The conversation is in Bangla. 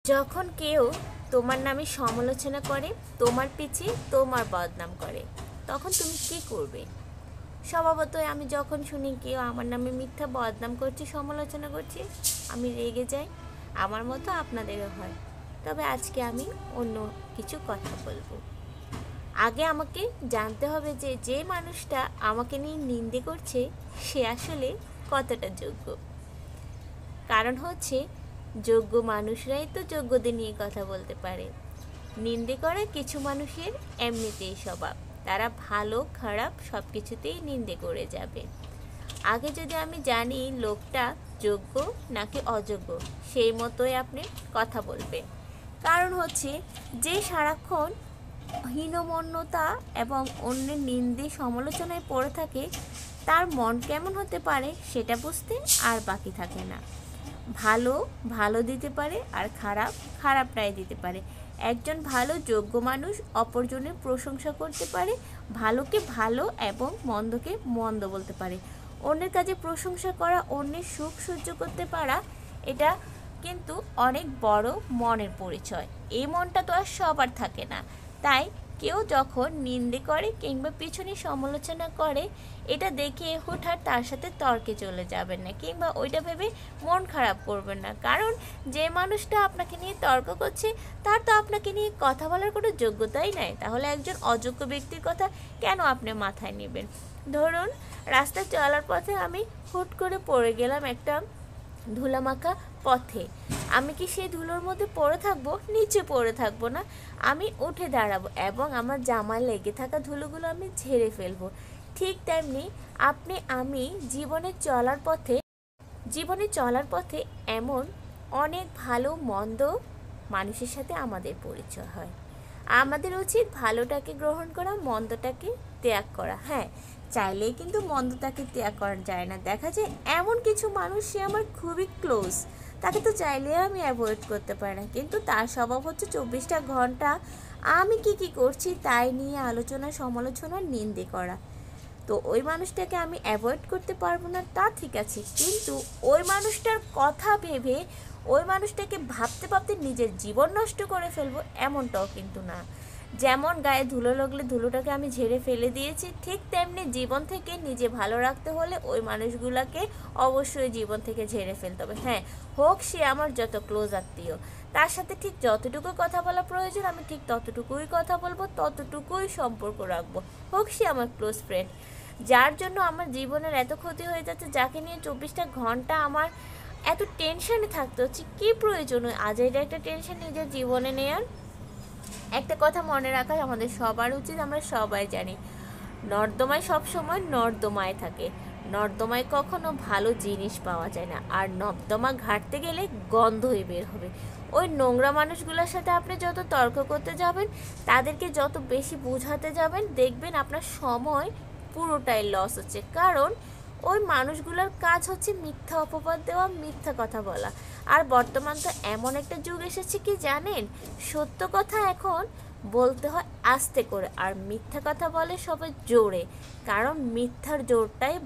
যখন কেউ তোমার নামে সমালোচনা করে, তোমার পিছে তোমার বদনাম করে, তখন তুমি কি করবে? স্বভাবতই আমি যখন শুনি কেউ আমার নামে মিথ্যা বদনাম করছে, সমালোচনা করছে, আমি রেগে যাই। আমার মতো আপনাদেরও হয়। তবে আজকে আমি অন্য কিছু কথা বলবো। আগে আমাকে জানতে হবে যে যে মানুষটা আমাকে নিয়ে নিন্দে করছে সে আসলে কতটা যোগ্য। কারণ হচ্ছে, যোগ্য মানুষরাই তো যোগ্যদের নিয়ে কথা বলতে পারে। নিন্দে করা কিছু মানুষের এমনিতেই স্বভাব, তারা ভালো খারাপ সব কিছুতেই নিন্দে করে যাবে। আগে যদি আমি জানি লোকটা যোগ্য নাকি অযোগ্য, সেই মতোই আপনি কথা বলবেন। কারণ হচ্ছে, যে সারাক্ষণ হীনমন্যতা এবং অন্যের নিন্দে সমালোচনায় পড়ে থাকে, তার মন কেমন হতে পারে সেটা বুঝতে আর বাকি থাকে না। ভালো ভালো দিতে পারে আর খারাপ খারাপটাই দিতে পারে। একজন ভালো যোগ্য মানুষ অপরজনের প্রশংসা করতে পারে, ভালোকে ভালো এবং মন্দকে মন্দ বলতে পারে। অন্যের কাজে প্রশংসা করা, অন্যের সুখ সহ্য করতে পারা, এটা কিন্তু অনেক বড় মনের পরিচয়। এই মনটা তো আর সবার থাকে না। তাই কেউ যখন নিন্দে করে কিংবা পিছনে সমালোচনা করে, এটা দেখে হুটহাট তার সাথে তর্কে চলে যাবেন না, কিংবা ওইটা ভেবে মন খারাপ করবেন না। কারণ যে মানুষটা আপনাকে নিয়ে তর্ক করছে, তার তো আপনাকে নিয়ে কথা বলার কোনো যোগ্যতাই নাই। তাহলে একজন অযোগ্য ব্যক্তির কথা কেন আপনি মাথায় নেবেন? ধরুন, রাস্তায় চলার পথে আমি হুট করে পড়ে গেলাম একটা ধুলামাখা পথে। আমি কি সেই ধুলোর মধ্যে পড়ে থাকবো? নিচে পড়ে থাকবো না, আমি উঠে দাঁড়াবো এবং আমার জামায় লেগে থাকা ধুলোগুলো আমি ঝেড়ে ফেলবো। ঠিক তেমনি আমি জীবনে চলার পথে এমন অনেক ভালো মন্দ মানুষের সাথে আমাদের পরিচয় হয়। আমাদের উচিত ভালোটাকে গ্রহণ করা, মন্দটাকে ত্যাগ করা। হ্যাঁ, চাইলেই কিন্তু মন্দটাকে ত্যাগ করা যায় না। দেখা যায় এমন কিছু মানুষ, সে আমার খুবই ক্লোজ, তাকে তো চাইলেও আমি অ্যাভয়েড করতে পারি না, কিন্তু তার স্বভাব হচ্ছে 24টা ঘন্টা আমি কি করছি তাই নিয়ে আলোচনা, সমালোচনা, নিন্দে করা। তো ওই মানুষটাকে আমি অ্যাভয়েড করতে পারবো না, তা ঠিক আছে, কিন্তু ওই মানুষটার কথা ভেবে ওই মানুষটাকে ভাবতে ভাবতে নিজের জীবন নষ্ট করে ফেলবো, এমনটাও কিন্তু না। যেমন গায়ে ধুলো লাগলে ধুলোটাকে আমি ঝেড়ে ফেলে দিয়েছি, ঠিক তেমনি জীবন থেকে নিজে ভালো রাখতে হলে ওই মানুষগুলোকে অবশ্যই জীবন থেকে ঝেড়ে ফেলতে হবে। হ্যাঁ, হোক সে আমার যত ক্লোজ আত্মীয়, তার সাথে ঠিক যতটুকু কথা বলা প্রয়োজন আমি ঠিক ততটুকুই কথা বলবো, ততটুকুই সম্পর্ক রাখবো। হোক সে আমার ক্লোজ ফ্রেন্ড, যার জন্য আমার জীবনের এত ক্ষতি হয়ে যাচ্ছে, যাকে নিয়ে 24টা ঘন্টা আমার এত টেনশনে থাকতে হচ্ছে, কী প্রয়োজন আজ এটা একটা টেনশন নিজের জীবনে নেওয়ার? একটা কথা মনে রাখা আমাদের সবার উচিত, আমরা সবাই জানি নর্দমায় সবসময় নর্দমায় থাকে, নর্দমায় কখনো ভালো জিনিস পাওয়া যায় না, আর নর্দমা ঘাটতে গেলে গন্ধই বের হবে। ওই নোংরা মানুষগুলোর সাথে আপনি যত তর্ক করতে যাবেন, তাদেরকে যত বেশি বোঝাতে যাবেন, দেখবেন আপনার সময় পুরোটাই লস হচ্ছে। কারণ ওই মানুষগুলোর কাজ হচ্ছে মিথ্যা অপবাদ দেওয়া, মিথ্যা কথা বলা। আর বর্তমান তো এমন একটা যুগ এসেছে কি জানেন, সত্য কথা এখন বলতে হয় আস্তে করে, আর মিথ্যা কথা বলে সবাই জোরে। কারণ মিথ্যার জোরটাই